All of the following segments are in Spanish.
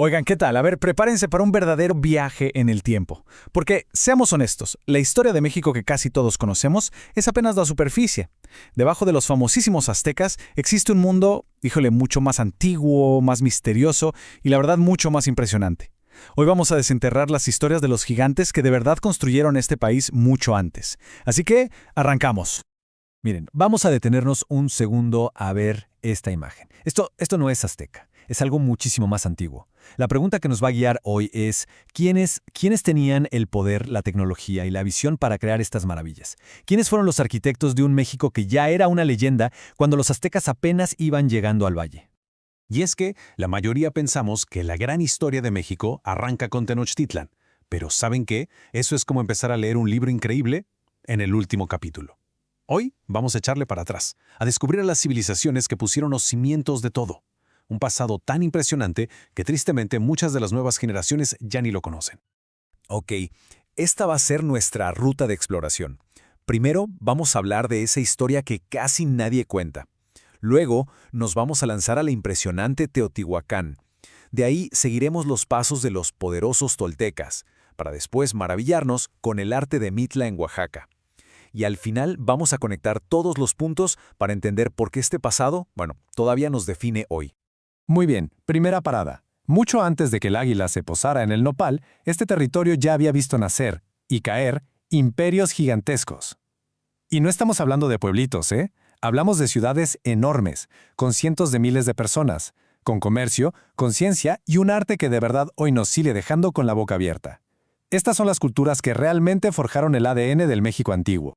Oigan, ¿qué tal? A ver, prepárense para un verdadero viaje en el tiempo. Porque, seamos honestos, la historia de México que casi todos conocemos es apenas la superficie. Debajo de los famosísimos aztecas existe un mundo, híjole, mucho más antiguo, más misterioso y la verdad mucho más impresionante. Hoy vamos a desenterrar las historias de los gigantes que de verdad construyeron este país mucho antes. Así que, arrancamos. Miren, vamos a detenernos un segundo a ver esta imagen. Esto no es azteca, es algo muchísimo más antiguo. La pregunta que nos va a guiar hoy es, ¿quiénes tenían el poder, la tecnología y la visión para crear estas maravillas? ¿Quiénes fueron los arquitectos de un México que ya era una leyenda cuando los aztecas apenas iban llegando al valle? Y es que la mayoría pensamos que la gran historia de México arranca con Tenochtitlan, pero ¿saben qué? Eso es como empezar a leer un libro increíble en el último capítulo. Hoy vamos a echarle para atrás, a descubrir a las civilizaciones que pusieron los cimientos de todo. Un pasado tan impresionante que tristemente muchas de las nuevas generaciones ya ni lo conocen. Ok, esta va a ser nuestra ruta de exploración. Primero vamos a hablar de esa historia que casi nadie cuenta. Luego nos vamos a lanzar a la impresionante Teotihuacán. De ahí seguiremos los pasos de los poderosos toltecas, para después maravillarnos con el arte de Mitla en Oaxaca. Y al final vamos a conectar todos los puntos para entender por qué este pasado, todavía nos define hoy. Muy bien, primera parada. Mucho antes de que el águila se posara en el nopal, este territorio ya había visto nacer y caer imperios gigantescos. Y no estamos hablando de pueblitos, ¿eh? Hablamos de ciudades enormes, con cientos de miles de personas, con comercio, con ciencia y un arte que de verdad hoy nos sigue dejando con la boca abierta. Estas son las culturas que realmente forjaron el ADN del México antiguo.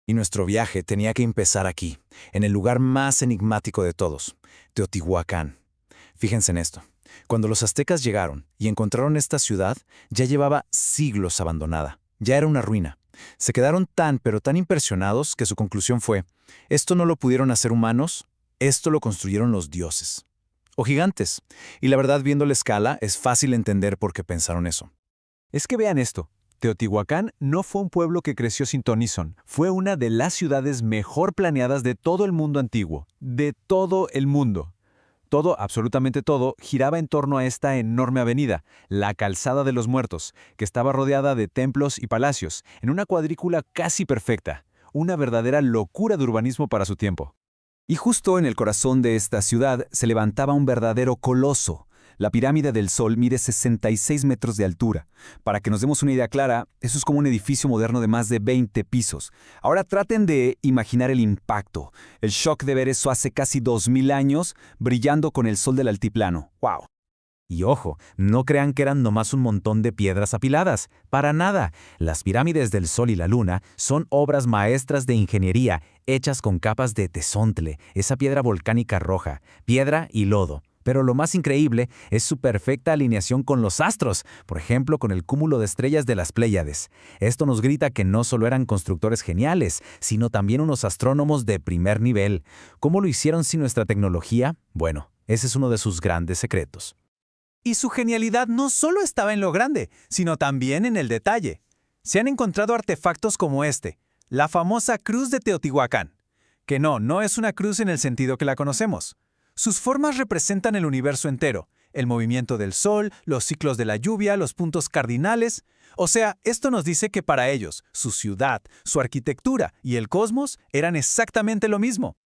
Y nuestro viaje tenía que empezar aquí, en el lugar más enigmático de todos, Teotihuacán. Fíjense en esto. Cuando los aztecas llegaron y encontraron esta ciudad, ya llevaba siglos abandonada. Ya era una ruina. Se quedaron tan impresionados que su conclusión fue, esto no lo pudieron hacer humanos, esto lo construyeron los dioses. O gigantes. Y la verdad, viendo la escala, es fácil entender por qué pensaron eso. Es que vean esto. Teotihuacán no fue un pueblo que creció sin ton ni son. Fue una de las ciudades mejor planeadas de todo el mundo antiguo. De todo el mundo. Todo, absolutamente todo, giraba en torno a esta enorme avenida, la Calzada de los Muertos, que estaba rodeada de templos y palacios, en una cuadrícula casi perfecta. Una verdadera locura de urbanismo para su tiempo. Y justo en el corazón de esta ciudad se levantaba un verdadero coloso. La pirámide del Sol mide 66 metros de altura. Para que nos demos una idea clara, eso es como un edificio moderno de más de 20 pisos. Ahora traten de imaginar el impacto, el shock de ver eso hace casi 2000 años brillando con el sol del altiplano. ¡Wow! Y ojo, no crean que eran nomás un montón de piedras apiladas. Para nada. Las pirámides del Sol y la Luna son obras maestras de ingeniería hechas con capas de tezontle, esa piedra volcánica roja, piedra y lodo. Pero lo más increíble es su perfecta alineación con los astros, por ejemplo, con el cúmulo de estrellas de las Pléyades. Esto nos grita que no solo eran constructores geniales, sino también unos astrónomos de primer nivel. ¿Cómo lo hicieron sin nuestra tecnología? Bueno, ese es uno de sus grandes secretos. Y su genialidad no solo estaba en lo grande, sino también en el detalle. Se han encontrado artefactos como este, la famosa Cruz de Teotihuacán, que no es una cruz en el sentido que la conocemos. Sus formas representan el universo entero, el movimiento del sol, los ciclos de la lluvia, los puntos cardinales. O sea, esto nos dice que para ellos, su ciudad, su arquitectura y el cosmos eran exactamente lo mismo.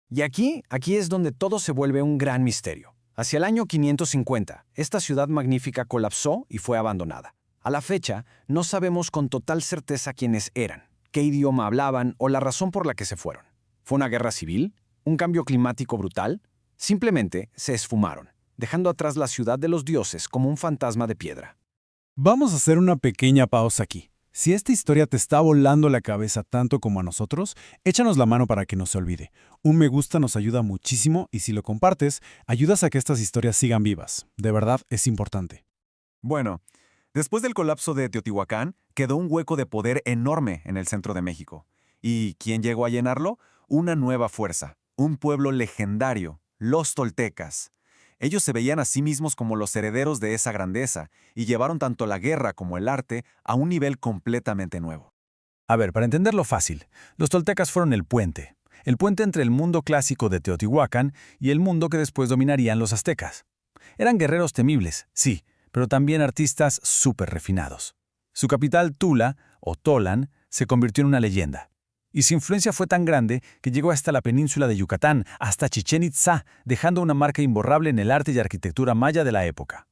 Y aquí es donde todo se vuelve un gran misterio. Hacia el año 550, esta ciudad magnífica colapsó y fue abandonada. A la fecha, no sabemos con total certeza quiénes eran, qué idioma hablaban o la razón por la que se fueron. ¿Fue una guerra civil? ¿Un cambio climático brutal? Simplemente se esfumaron, dejando atrás la ciudad de los dioses como un fantasma de piedra. Vamos a hacer una pequeña pausa aquí. Si esta historia te está volando la cabeza tanto como a nosotros, échanos la mano para que no se olvide. Un me gusta nos ayuda muchísimo y si lo compartes, ayudas a que estas historias sigan vivas. De verdad es importante. Bueno, después del colapso de Teotihuacán, quedó un hueco de poder enorme en el centro de México. ¿Y quién llegó a llenarlo? Una nueva fuerza, un pueblo legendario, los toltecas. Ellos se veían a sí mismos como los herederos de esa grandeza y llevaron tanto la guerra como el arte a un nivel completamente nuevo. A ver, para entenderlo fácil, los toltecas fueron el puente entre el mundo clásico de Teotihuacán y el mundo que después dominarían los aztecas. Eran guerreros temibles, sí, pero también artistas súper refinados. Su capital, Tula, o Tolan, se convirtió en una leyenda. Y su influencia fue tan grande que llegó hasta la península de Yucatán, hasta Chichén Itzá, dejando una marca imborrable en el arte y arquitectura maya de la época.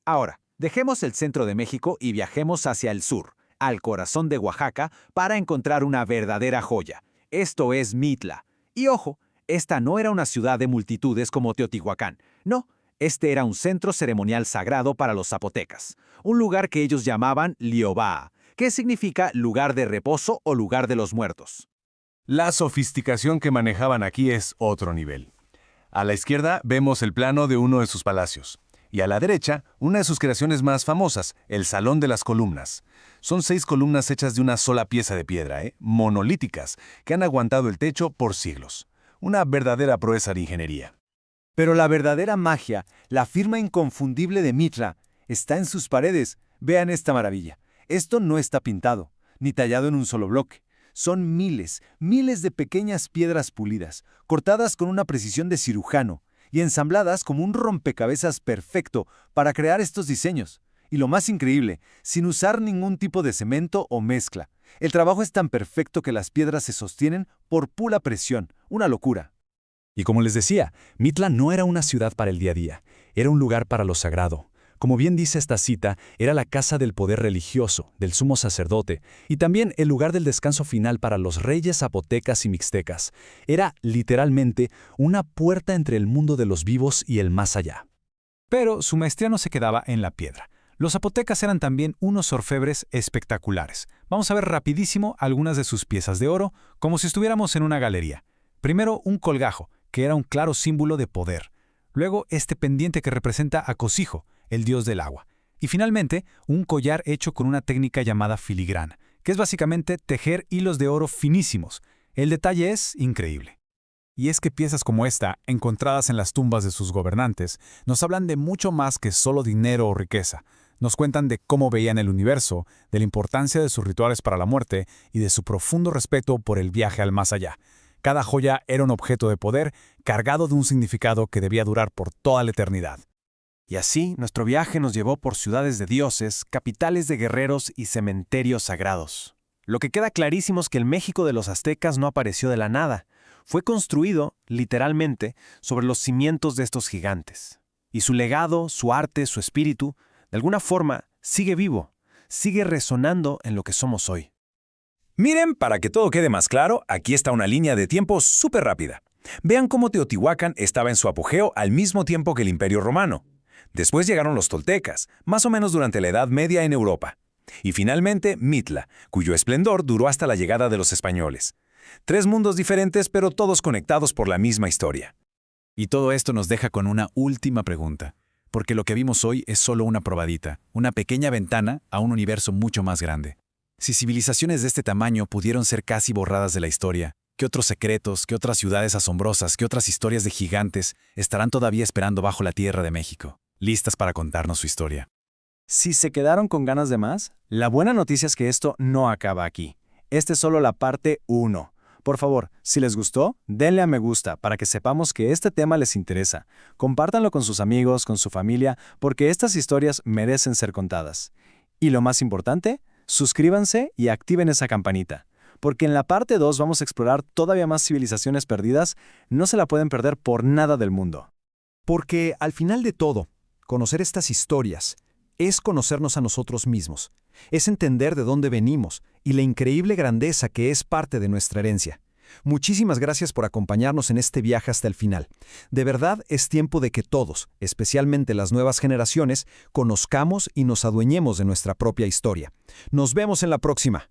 Ahora, dejemos el centro de México y viajemos hacia el sur, al corazón de Oaxaca, para encontrar una verdadera joya. Esto es Mitla. Y ojo, esta no era una ciudad de multitudes como Teotihuacán. No, este era un centro ceremonial sagrado para los zapotecas, un lugar que ellos llamaban Liobaa, que significa lugar de reposo o lugar de los muertos. La sofisticación que manejaban aquí es otro nivel. A la izquierda vemos el plano de uno de sus palacios, y a la derecha, una de sus creaciones más famosas, el Salón de las Columnas. Son 6 columnas hechas de una sola pieza de piedra, monolíticas, que han aguantado el techo por siglos. Una verdadera proeza de ingeniería. Pero la verdadera magia, la firma inconfundible de Mitla, está en sus paredes. Vean esta maravilla. Esto no está pintado, ni tallado en un solo bloque. Son miles, miles de pequeñas piedras pulidas, cortadas con una precisión de cirujano y ensambladas como un rompecabezas perfecto para crear estos diseños. Y lo más increíble, sin usar ningún tipo de cemento o mezcla. El trabajo es tan perfecto que las piedras se sostienen por pura presión. Una locura. Y como les decía, Mitla no era una ciudad para el día a día, era un lugar para lo sagrado. Como bien dice esta cita, era la casa del poder religioso, del sumo sacerdote, y también el lugar del descanso final para los reyes zapotecas y mixtecas. Era, literalmente, una puerta entre el mundo de los vivos y el más allá. Pero su maestría no se quedaba en la piedra. Los zapotecas eran también unos orfebres espectaculares. Vamos a ver rapidísimo algunas de sus piezas de oro, como si estuviéramos en una galería. Primero, un colgajo, que era un claro símbolo de poder. Luego, este pendiente que representa a Cosijo, el dios del agua. Y finalmente, un collar hecho con una técnica llamada filigrana, que es básicamente tejer hilos de oro finísimos. El detalle es increíble. Y es que piezas como esta, encontradas en las tumbas de sus gobernantes, nos hablan de mucho más que solo dinero o riqueza. Nos cuentan de cómo veían el universo, de la importancia de sus rituales para la muerte y de su profundo respeto por el viaje al más allá. Cada joya era un objeto de poder cargado de un significado que debía durar por toda la eternidad. Y así, nuestro viaje nos llevó por ciudades de dioses, capitales de guerreros y cementerios sagrados. Lo que queda clarísimo es que el México de los aztecas no apareció de la nada. Fue construido, literalmente, sobre los cimientos de estos gigantes. Y su legado, su arte, su espíritu, de alguna forma, sigue vivo, sigue resonando en lo que somos hoy. Miren, para que todo quede más claro, aquí está una línea de tiempo súper rápida. Vean cómo Teotihuacán estaba en su apogeo al mismo tiempo que el Imperio Romano. Después llegaron los toltecas, más o menos durante la Edad Media en Europa. Y finalmente Mitla, cuyo esplendor duró hasta la llegada de los españoles. 3 mundos diferentes, pero todos conectados por la misma historia. Y todo esto nos deja con una última pregunta, porque lo que vimos hoy es solo una probadita, una pequeña ventana a un universo mucho más grande. Si civilizaciones de este tamaño pudieron ser casi borradas de la historia, ¿qué otros secretos, qué otras ciudades asombrosas, qué otras historias de gigantes estarán todavía esperando bajo la tierra de México, listas para contarnos su historia? Si se quedaron con ganas de más, la buena noticia es que esto no acaba aquí. Esta es solo la parte 1. Por favor, si les gustó, denle a me gusta para que sepamos que este tema les interesa. Compártanlo con sus amigos, con su familia, porque estas historias merecen ser contadas. Y lo más importante, suscríbanse y activen esa campanita, porque en la parte 2 vamos a explorar todavía más civilizaciones perdidas. No se la pueden perder por nada del mundo. Porque al final de todo, conocer estas historias es conocernos a nosotros mismos, es entender de dónde venimos y la increíble grandeza que es parte de nuestra herencia. Muchísimas gracias por acompañarnos en este viaje hasta el final. De verdad es tiempo de que todos, especialmente las nuevas generaciones, conozcamos y nos adueñemos de nuestra propia historia. Nos vemos en la próxima.